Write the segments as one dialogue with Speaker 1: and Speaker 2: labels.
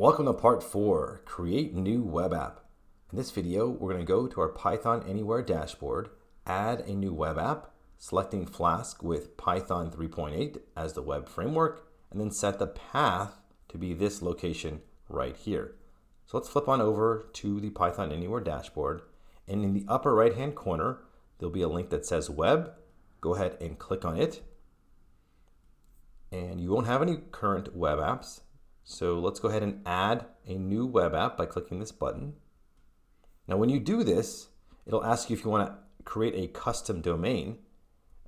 Speaker 1: Welcome to part 4, create new web app. In this video, we're going to go to our Python Anywhere dashboard, add a new web app, selecting Flask with Python 3.8 as the web framework, and then set the path to be this location right here. So let's flip on over to the Python Anywhere dashboard, and in the upper right-hand corner, there'll be a link that says web. Go ahead and click on it. And you won't have any current web apps. So let's go ahead and add a new web app by clicking this button. Now when you do this, it'll ask you if you want to create a custom domain.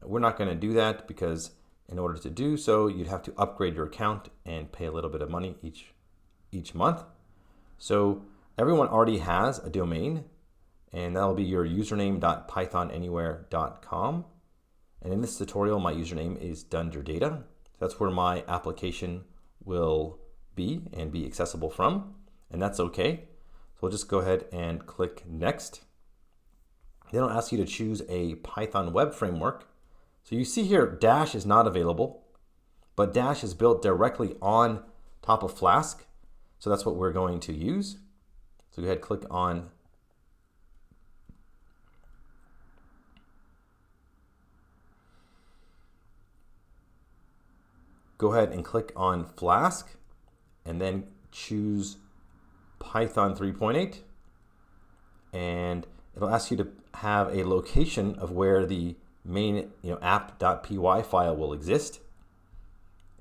Speaker 1: We're not going to do that because in order to do so, you'd have to upgrade your account and pay a little bit of money each month. So everyone already has a domain, and that'll be your username.pythonanywhere.com. And in this tutorial, my username is Dunderdata. That's where my application will be accessible from, and that's okay. So we'll just go ahead and click next. They don't ask you to choose a Python web framework. So you see here Dash is not available, but Dash is built directly on top of Flask. So that's what we're going to use. So go ahead, click on Flask, and then choose Python 3.8, and it'll ask you to have a location of where the main app.py file will exist,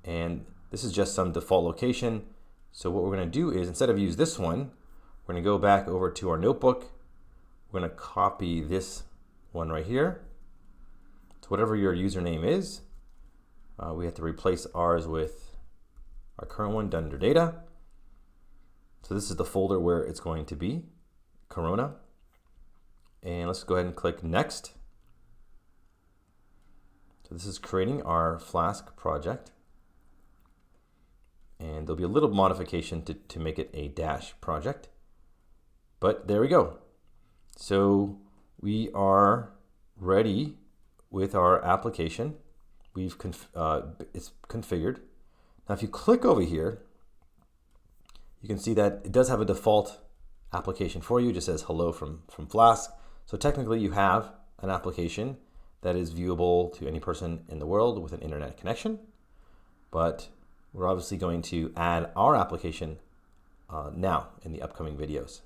Speaker 1: and this is just some default location. So what we're going to do is, instead of use this one, we're going to go back over to our notebook. We're going to copy this one right here. So whatever your username is, we have to replace ours with our current one, Dunderdata. So this is the folder where it's going to be, Corona. And let's go ahead and click next. So this is creating our Flask project. And there'll be a little modification to make it a Dash project. But there we go. So we are ready with our application. It's configured. Now if you click over here, you can see that it does have a default application for you. It just says hello from Flask. So technically you have an application that is viewable to any person in the world with an internet connection. But we're obviously going to add our application now in the upcoming videos.